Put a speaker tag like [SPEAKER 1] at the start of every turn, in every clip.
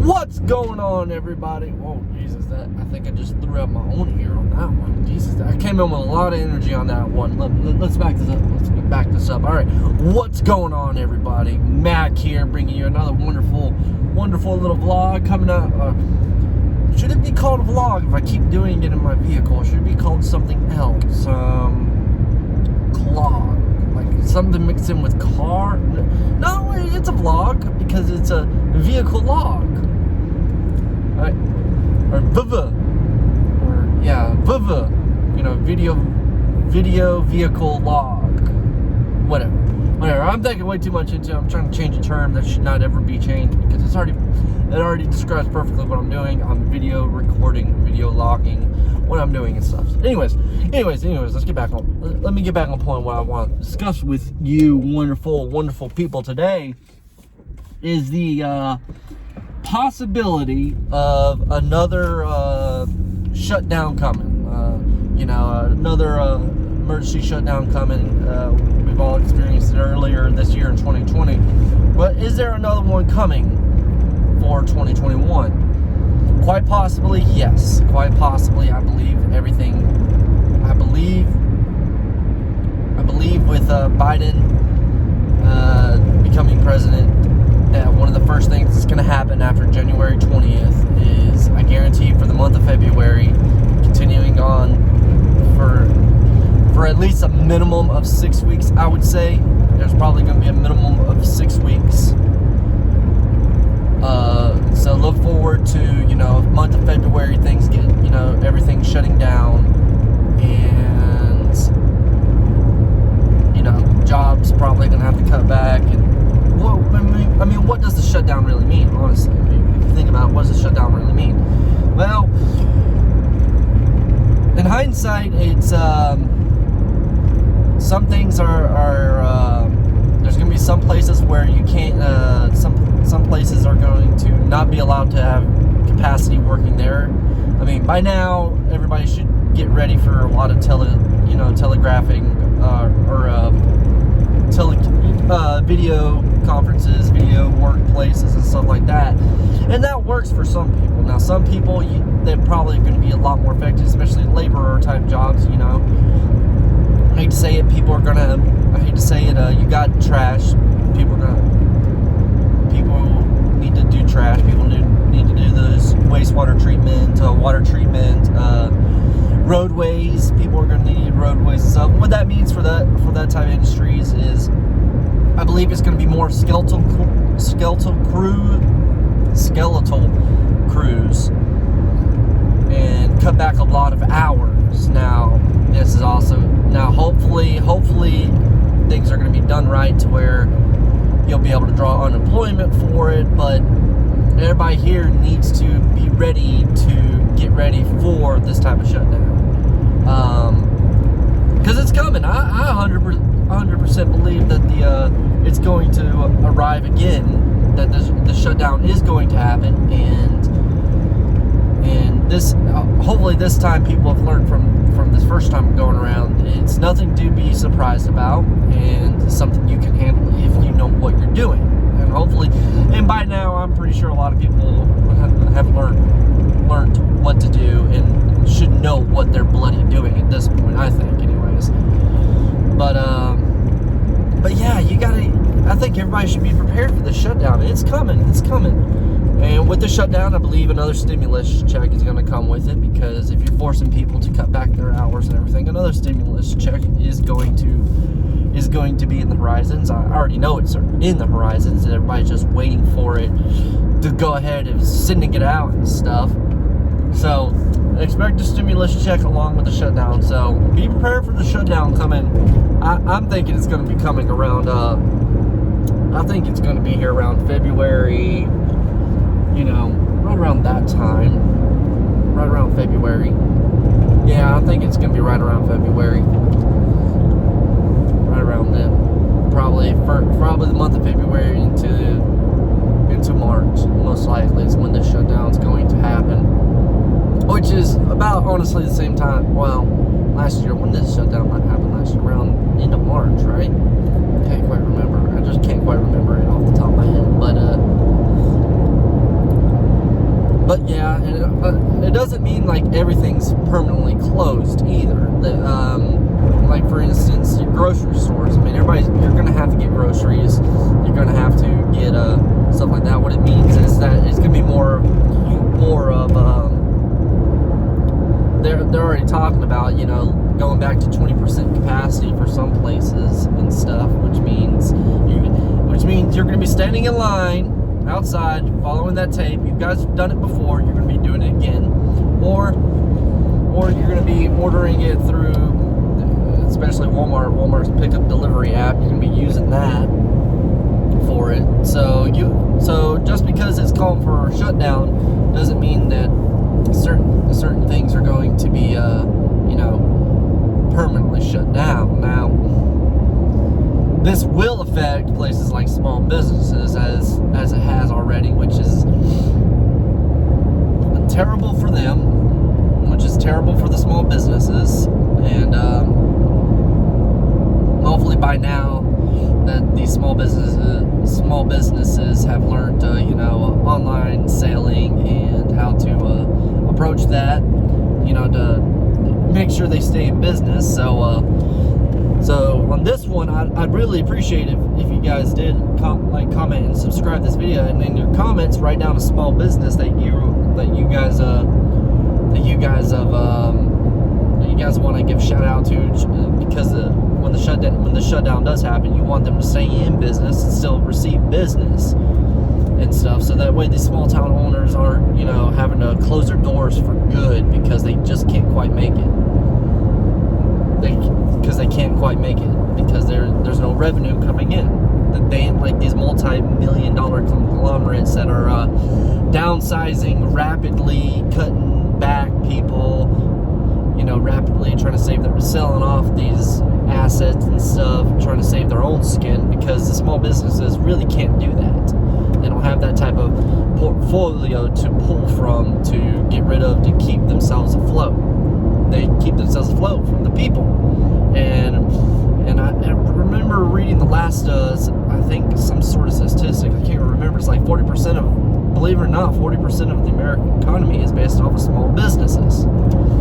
[SPEAKER 1] What's going on, everybody? Whoa, Jesus, I think I just threw out my own ear on that one. Jesus, I came in with a lot of energy on that one. Let's back this up. Let's back this up. All right, what's going on, everybody? Mac here, bringing you another wonderful little vlog coming up. Should it be called a vlog if I keep doing it in my vehicle? Should it be called something else? Clog. Like something mixed in with car? No, it's a vlog because it's a vehicle log. Right? Or VV. Or, yeah, VV. You know, video vehicle log. Whatever. I'm thinking way too much into it. I'm trying to change a term that should not ever be changed because it already describes perfectly what I'm doing. I'm video recording, video logging, what I'm doing and stuff. Anyways, let's get back on. Let me get back on point. What I want to discuss with you, wonderful people today, is the possibility of another shutdown coming. Another emergency shutdown coming. We've all experienced it earlier this year in 2020. But is there another one coming for 2021? Quite possibly, yes. Quite possibly, I believe with Biden becoming president, that one of the first things that's going to happen after January 20th is, I guarantee, for the month of February, continuing on for at least a minimum of 6 weeks, I would say. There's probably going to be a minimum of 6 weeks. So look forward to, month of February, things get, everything shutting down, and, jobs probably going to have to cut back. And what does the shutdown really mean, honestly? If you think about it, what does the shutdown really mean? Well, in hindsight, it's, some things are there's going to be some places where you can't, some places are going to not be allowed to have capacity working there. I mean, by now, everybody should get ready for a lot of telegraphing, video conferences, video workplaces, and stuff like that. And that works for some people. Now, some people, they're probably going to be a lot more affected, especially laborer type jobs, I hate to say it, you got trash. People need to do trash. People need to do those wastewater treatment, water treatment, roadways. People are going to need roadways and stuff. What that means for that type of industries is, I believe it's going to be more skeletal crews, and cut back a lot of hours. Now, this is also, hopefully things are going to be done right to where you'll be able to draw unemployment for it, but everybody here needs to be ready to get ready for this type of shutdown. Because it's coming. I 100% believe that it's going to arrive again, that the shutdown is going to happen, and this, hopefully this time people have learned from this first time going around. It's nothing to be surprised about, and something you can handle if you know what you're doing. And hopefully, and by now, I'm pretty sure a lot of people have learned what to do and should know what they're bloody doing at this point, I think, anyways. But yeah, I think everybody should be prepared for the shutdown. It's coming. And with the shutdown, I believe another stimulus check is going to come with it, because if you're forcing people to cut back their hours and everything, another stimulus check is going to be in the horizons. I already know it's in the horizons, and everybody's just waiting for it to go ahead and sending it out and stuff. So expect a stimulus check along with the shutdown. So be prepared for the shutdown coming. I'm thinking it's going to be coming around. I think it's going to be here around February. Right around that time. Right around February. Yeah, I think it's going to be right around February. Right around then. Probably the month of February into March, most likely, is when this shutdown is going to happen. Which is about, honestly, the same time, well, last year, when this shutdown might happen last year, around end of March, right? Can't quite remember. I just can't quite remember it off the top of my head. But But yeah, it doesn't mean like everything's permanently closed either. Like for instance, your grocery stores. I mean, you're gonna have to get groceries. You're gonna have to get stuff like that. What it means is that it's gonna be more of they're already talking about, you know, going back to 20% capacity for some places and stuff, which means you're gonna be standing in line outside following that tape. You guys have done it before, you're going to be doing it again, or you're going to be ordering it through, especially Walmart's pickup delivery app. You're going to be using that for it. So just because it's calling for a shutdown doesn't mean that certain things are going to be permanently shut down. Now, this will affect places like small businesses as it has already, which is terrible for them, which is terrible for the small businesses. And hopefully by now that these small businesses have learned online selling and how to approach that, to make sure they stay in business. So on this one, I'd really appreciate if you guys did comment, and subscribe this video, and in your comments write down a small business that you guys want to give a shout out to, because when the shutdown does happen, you want them to stay in business and still receive business and stuff, so that way these small town owners aren't having to close their doors for good because they just can't quite make it. Because they can't quite make it because there's no revenue coming in. They ain't like these multi-million-dollar conglomerates that are downsizing, rapidly cutting back people, rapidly trying to selling off these assets and stuff, trying to save their own skin, because the small businesses really can't do that. They don't have that type of portfolio to pull from, to get rid of, to keep themselves afloat. They keep themselves afloat from the people. And I remember reading the last, I think some sort of statistic, I can't remember, it's like 40% of, believe it or not, 40% of the American economy is based off of small businesses.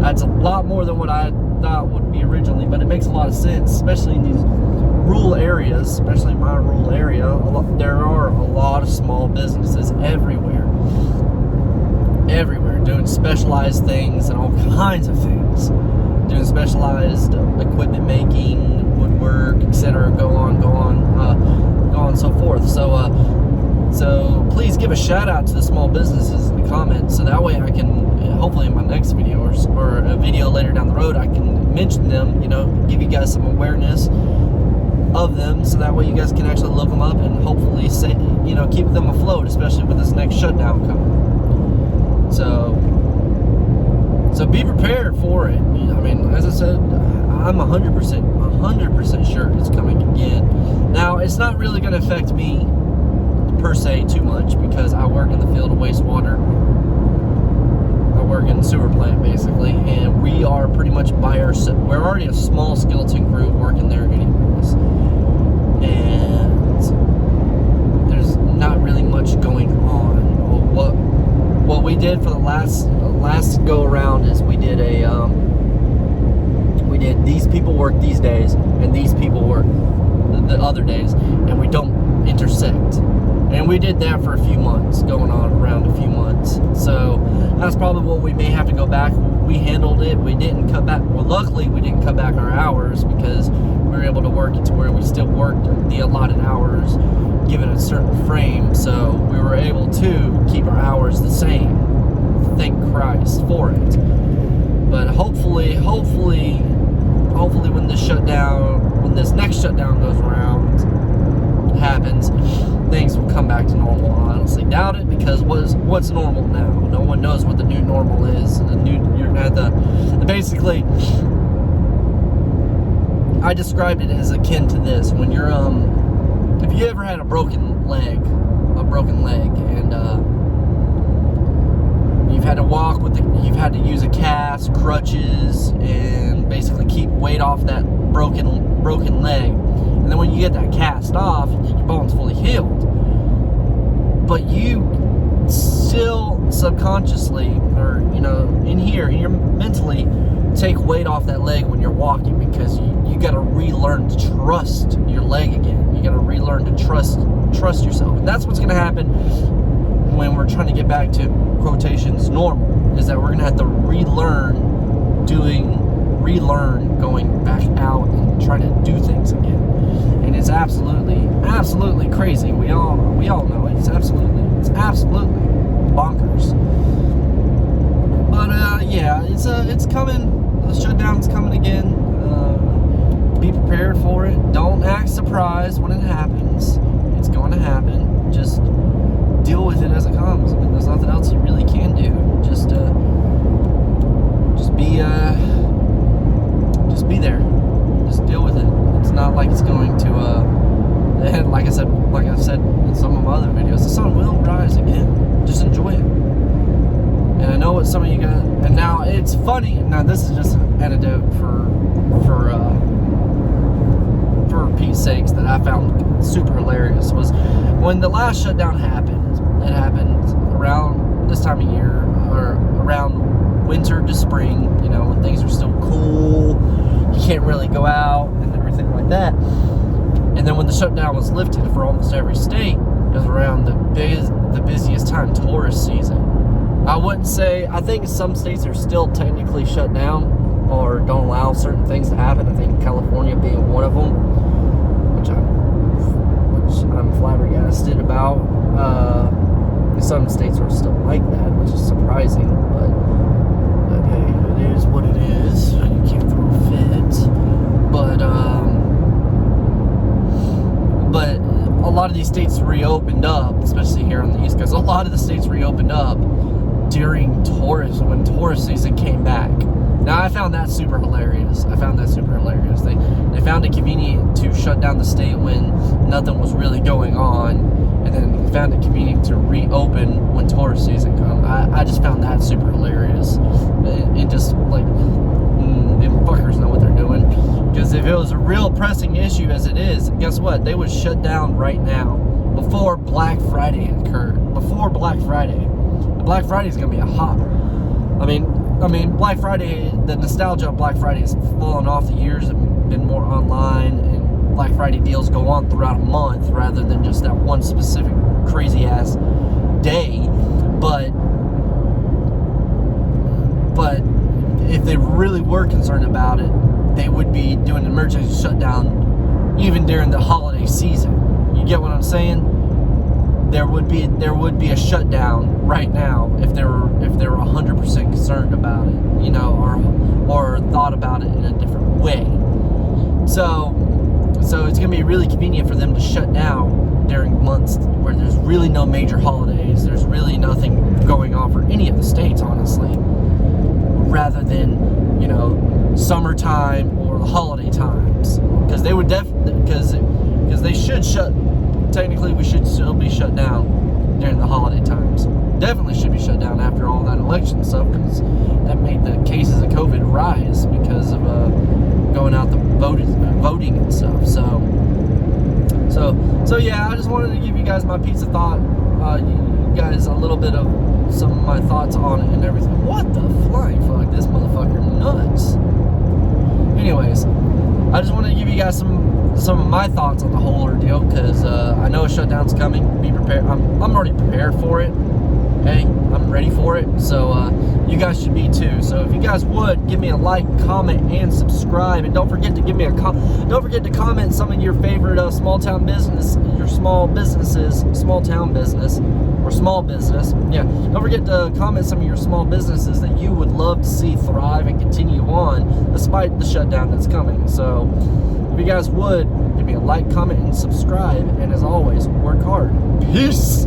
[SPEAKER 1] That's a lot more than what I thought would be originally, but it makes a lot of sense, especially in these rural areas, especially in my rural area. There are a lot of small businesses everywhere, doing specialized things and all kinds of things. Doing specialized equipment making, woodwork, etc. Go on and so forth. So please give a shout out to the small businesses in the comments, so that way I can, hopefully in my next video or a video later down the road, I can mention them, give you guys some awareness of them, so that way you guys can actually look them up and hopefully keep them afloat, especially with this next shutdown coming. So be prepared for it. I mean, as I said, I'm 100% sure it's coming again. Now, it's not really going to affect me per se too much, because I work in the field of wastewater. I work in the sewer plant basically, and we are pretty much by ourselves. We're already a small skeleton crew working there anyways, and there's not really much going on. What we did for the last go around is we did these people work these days and these people work the other days, and we don't intersect. And we did that for a few months, going on around a few months. So that's probably what we may have to go back. We handled it. We didn't cut back. Well, luckily we didn't cut back our hours, because we were able to work it to where we still worked the allotted hours given a certain frame. So we were able to keep our hours the same. Thank Christ for it. But hopefully when this next shutdown goes around, happens, things will come back to normal. I honestly doubt it, because what's normal now? No one knows what the new normal is. You're gonna have to basically, I described it as akin to this: when you're if you ever had a broken leg, and you've had to walk you've had to use a cast, crutches, and basically keep weight off that broken leg. And then when you get that cast off, your bone's fully healed. But you still subconsciously, or in your mentally, take weight off that leg when you're walking, because you got to relearn to trust your leg again. You got to relearn to trust yourself, and that's what's going to happen when we're trying to get back to quotations normal. Is that we're going to have to relearn going back out and try to do things again. And it's absolutely crazy. We all know it. It's absolutely bonkers. But yeah, it's coming. The shutdown's coming again. Be prepared for it. Don't act surprised when it happens. It's going to happen. Just deal with it as it comes. I mean, there's nothing else you really can do. Just be there. Just deal with it. It's not like it's going to and like I've said in some of my other videos, the sun will rise again. Just enjoy it. And I know what some of you guys, and now it's funny. Now this is just an anecdote for Pete's sakes that I found super hilarious, was when the last shutdown happened. It happened around this time of year, or around winter to spring, when things are still cool, you can't really go out and everything like that. And then when the shutdown was lifted for almost every state, it was around the busiest time, tourist season. I wouldn't say, I think some states are still technically shut down or don't allow certain things to happen. I think California being one of them, which I'm flabbergasted about. Some states are still like that, which is surprising, but hey, it is what it is. You can't throw a fit. But a lot of these states reopened up, especially here on the East Coast. A lot of the states reopened up during when tourist season came back. Now, I found that super hilarious. They found it convenient to shut down the state when nothing was really going on, and then found it convenient to reopen when tourist season come. I just found that super hilarious. It just them fuckers know what they're doing. Because if it was a real pressing issue as it is, guess what? They would shut down right now, before Black Friday occurred. Before Black Friday. Black Friday is going to be a hot. I mean, Black Friday, the nostalgia of Black Friday has fallen off. The years have been more online, and Black Friday deals go on throughout a month rather than just that one specific crazy ass day. But if they really were concerned about it, they would be doing an emergency shutdown even during the holiday season. You get what I'm saying? There would be a shutdown right now if they were 100% concerned about it, or thought about it in a different way. So it's gonna be really convenient for them to shut down during months where there's really no major holidays. There's really nothing going on for any of the states, honestly, rather than summertime or the holiday times, because they would because they should shut. Technically, we should still be shut down during the holiday times. Definitely should be shut down after all that election stuff, because that made the cases of COVID rise because of going out the voting and stuff. So yeah, I just wanted to give you guys my piece of thought. You guys a little bit of some of my thoughts on it and everything. What the flying fuck? This motherfucker nuts. Anyways, I just wanted to give you guys some of my thoughts on the whole ordeal, because I know a shutdown's coming. Be prepared. I'm already prepared for it. Hey, I'm ready for it. So you guys should be too. So if you guys would give me a like, comment, and subscribe, and don't forget to give me don't forget to comment some of your favorite small town business, your small businesses, small town business, or small business. Yeah, don't forget to comment some of your small businesses that you would love to see thrive and continue on despite the shutdown that's coming. So if you guys would give me a like, comment, and subscribe, and as always, work hard. Peace.